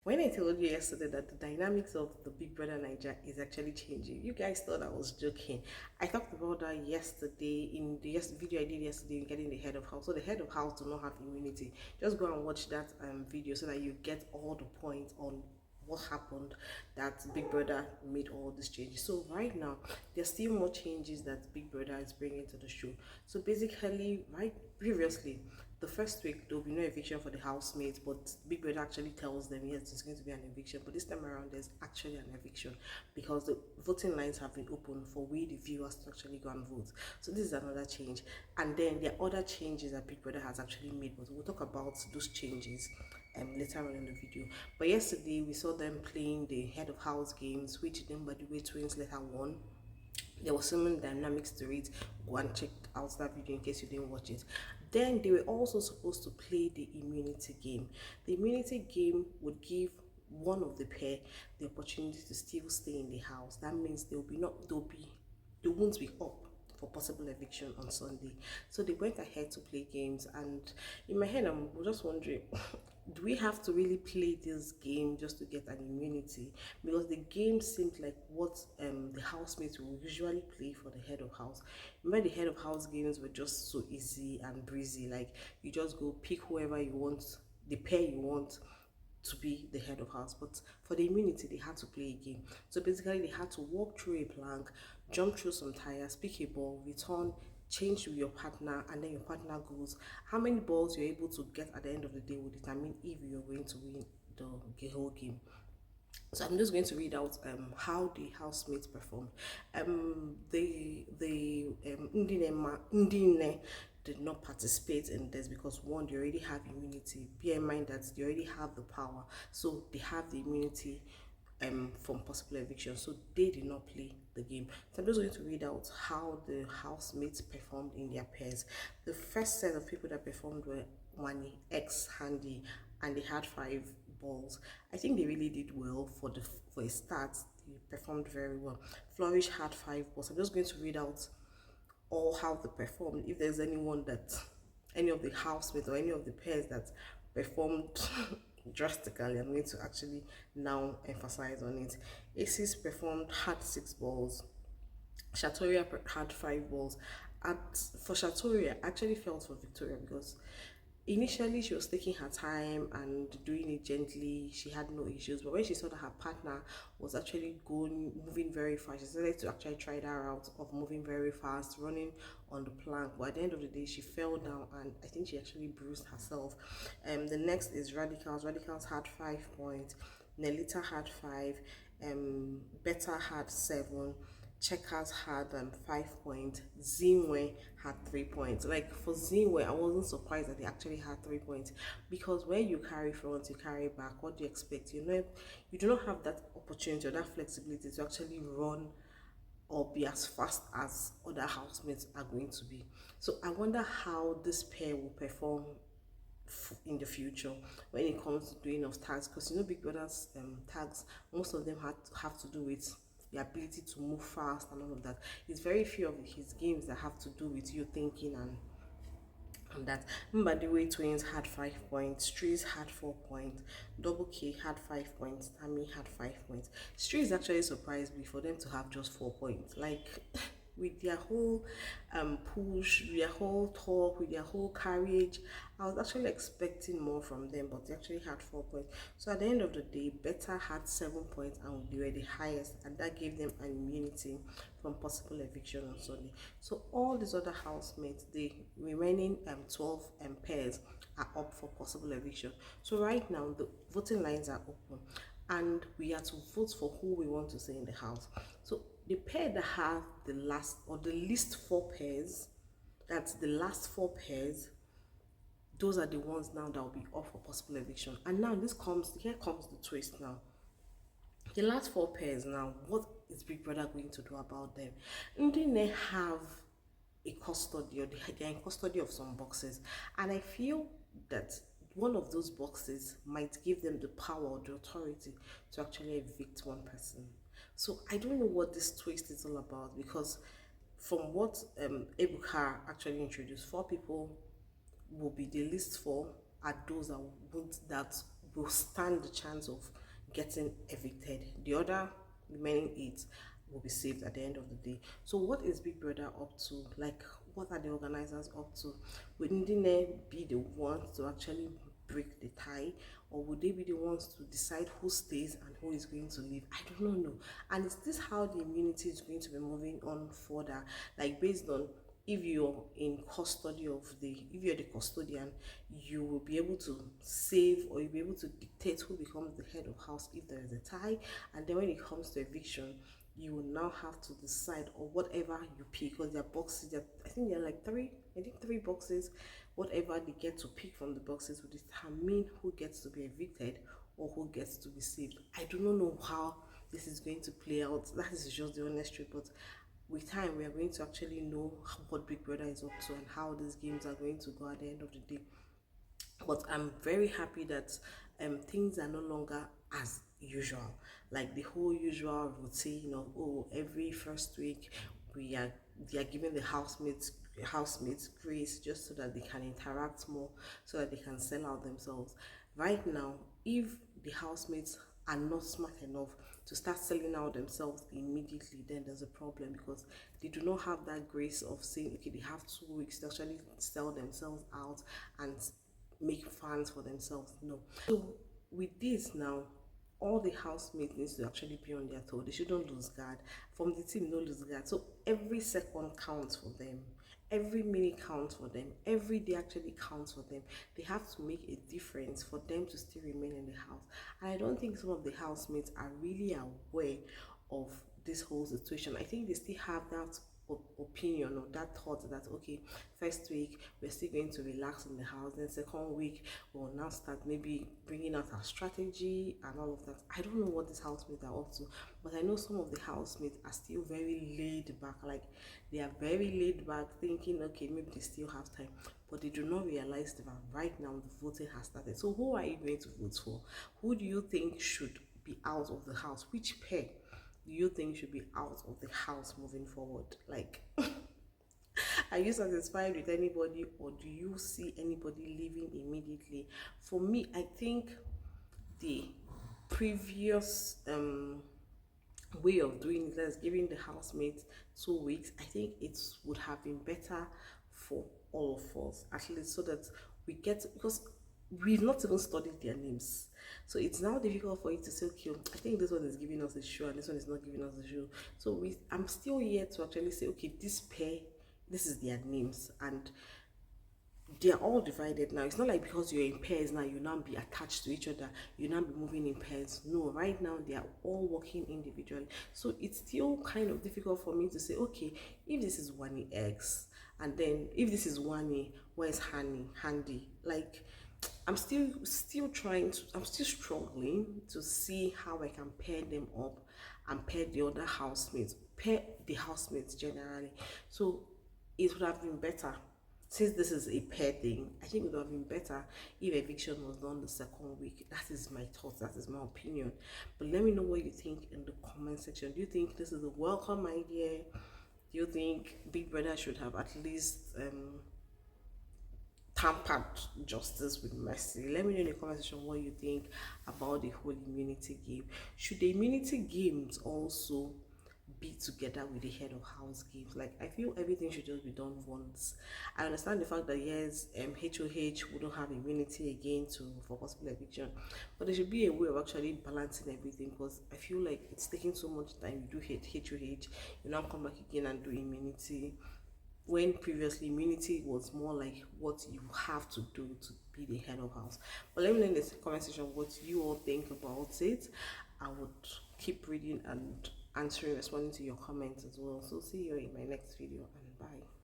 When I told you yesterday that the dynamics of the Big Brother Naija is actually changing, you guys thought I was joking. I talked about that yesterday in the video I did yesterday regarding the head of house. So the head of house do not have immunity. Just go and watch that video so that you get all the points on what happened, that Big Brother made all these changes. So right now there's still more changes that Big Brother is bringing to the show. So basically, right, previously the first week there will be no eviction for the housemates, but Big Brother actually tells them yes, there's going to be an eviction, but this time around there's actually an eviction because the voting lines have been open for we the viewers to actually go and vote. So this is another change, and then there are other changes that Big Brother has actually made, but we'll talk about those changes later on in the video. But yesterday we saw them playing the head of house games, which then by the way twins letter one. There was some dynamics to it. Go and check out that video in case you didn't watch it. Then they were also supposed to play the immunity game. The immunity game would give one of the pair the opportunity to still stay in the house. That means they won't be up for possible eviction on Sunday. So they went ahead to play games, and in my head I'm just wondering do we have to really play this game just to get an immunity? Because the game seemed like what the housemates will usually play for the head of house. Remember, the head of house games were just so easy and breezy, like you just go pick whoever you want, the pair you want to be the head of house. But for the immunity they had to play a game. So basically they had to walk through a plank, jump through some tires, pick a ball, return, change with your partner, and then your partner goes. How many balls you're able to get at the end of the day will determine if you're going to win the whole game. So I'm just going to read out how the housemates performed. The Ndine did not participate in this because one, they already have immunity. Bear in mind that they already have the power, so they have the immunity from possible eviction, so they did not play the game. So I'm just going to read out how the housemates performed in their pairs. The first set of people that performed were Wani, ex Handy, and they had 5 balls. I think they really did well for a start. They performed very well. Flourish had 5 balls. I'm just going to read out all how they performed. If there's anyone that any of the housemates or any of the pairs that performed drastically, I'm going to actually now emphasize on it. Aces performed, had 6 balls. Shatoria had 5 balls. For Shatoria, I actually felt for Victoria because initially she was taking her time and doing it gently. She had no issues, but when she saw that her partner was actually moving very fast, she decided to actually try that route of moving very fast, running on the plank. But at the end of the day she fell down, and I think she actually bruised herself. The next is Radicals had 5 points. Nelita had 5. Beta had 7. Checkers had 5 points. Zinwe had 3 points. Like for Zinwe, I wasn't surprised that they actually had 3 points, because when you carry front, you carry back. What do you expect? You do not have that opportunity or that flexibility to actually run or be as fast as other housemates are going to be. So I wonder how this pair will perform in the future when it comes to doing of tags, because Big Brother's tags, most of them have to do with the ability to move fast and all of that. It's very few of his games that have to do with you thinking and that. Remember, the way twins had 5 points, Streets had 4 points, Double K had 5 points, Tammy had 5 points. Streets actually surprised me for them to have just 4 points. Like with their whole push, with their whole talk, with their whole courage, I was actually expecting more from them, but they actually had 4 points. So at the end of the day, Beta had 7 points and they were the highest, and that gave them an immunity from possible eviction on Sunday. So all these other housemates, the remaining 12 pairs, are up for possible eviction. So right now the voting lines are open, and we are to vote for who we want to see in the house. So the pair that have the last or the least 4 pairs, that's the last 4 pairs, those are the ones now that will be up for possible eviction. And now here comes the twist now. The last 4 pairs now, what is Big Brother going to do about them? They have a custody, or they're in custody of some boxes, and I feel that one of those boxes might give them the power or the authority to actually evict one person. So I don't know what this twist is all about, because from what Ebuka actually introduced, 4 people will be the least 4 are those that will stand the chance of getting evicted. The other remaining 8 will be saved at the end of the day. So what is Big Brother up to? Like, what are the organizers up to? Would they be the ones to actually break the tie, or would they be the ones to decide who stays and who is going to leave? I do not know. And is this how the immunity is going to be moving on further, like based on if you're in custody of the, if you're the custodian, you will be able to save, or you'll be able to dictate who becomes the head of house if there is a tie. And then when it comes to eviction, you will now have to decide, or whatever you pick, because there are boxes that I think there are like three, I think 3 boxes. Whatever they get to pick from the boxes will determine who gets to be evicted or who gets to be saved. I do not know how this is going to play out. That is just the honest truth. But with time, we are going to actually know what Big Brother is up to and how these games are going to go at the end of the day. But I'm very happy that things are no longer as usual, like the whole usual routine of, oh, every first week they are giving the housemates grace just so that they can interact more, so that they can sell out themselves. Right now, if the housemates are not smart enough to start selling out themselves immediately, then there's a problem, because they do not have that grace of saying, okay, they have 2 weeks to actually sell themselves out and make fans for themselves. No. So with this now, all the housemates needs to actually be on their toe. They shouldn't lose guard. From the team, no lose guard. So every second counts for them. Every minute counts for them. Every day actually counts for them. They have to make a difference for them to still remain in the house. And I don't think some of the housemates are really aware of this whole situation. I think they still have that opinion or that thought that, okay, first week we're still going to relax in the house, then second week we'll now start maybe bringing out our strategy and all of that. I don't know what these housemates are up to, but I know some of the housemates are still very laid back. Like, they are very laid back, thinking, okay, maybe they still have time, but they do not realize that right now the voting has started. So who are you going to vote for? Who do you think should be out of the house? Which pair do you think should be out of the house moving forward? Like, are you satisfied with anybody, or do you see anybody leaving immediately? For me, I think the previous way of doing it, that's giving the housemates 2 weeks, I think it would have been better for all of us, at least, so that we get, because we've not even studied their names. So it's now difficult for you to say, okay, I think this one is giving us a show and this one is not giving us a show. So I'm still here to actually say, okay, this pair, this is their names, and they're all divided now. It's not like because you're in pairs now, you now be attached to each other, you now be moving in pairs. No, right now they are all working individually. So it's still kind of difficult for me to say, okay, if this is Wani X, and then if this is Wani, where's Handy? Like, I'm still struggling to see how I can pair them up and pair the other housemates, pair the housemates generally. So it would have been better, since this is a pair thing. I think it would have been better if eviction was done the second week. That is my thoughts, that is my opinion. But let me know what you think in the comment section. Do you think this is a welcome idea? Do you think Big Brother should have at least tampered justice with mercy? Let me know in the comment section what you think about the whole immunity game. Should the immunity games also be together with the head of house games? Like, I feel everything should just be done once. I understand the fact that, yes, HOH wouldn't have immunity again for possible eviction, but there should be a way of actually balancing everything, because I feel like it's taking so much time. You do HOH, you now come back again and do immunity, when previously immunity was more like what you have to do to be the head of house. But let me know in the comment section what you all think about it. I would keep reading and answering, responding to your comments as well. So see you in my next video, and bye.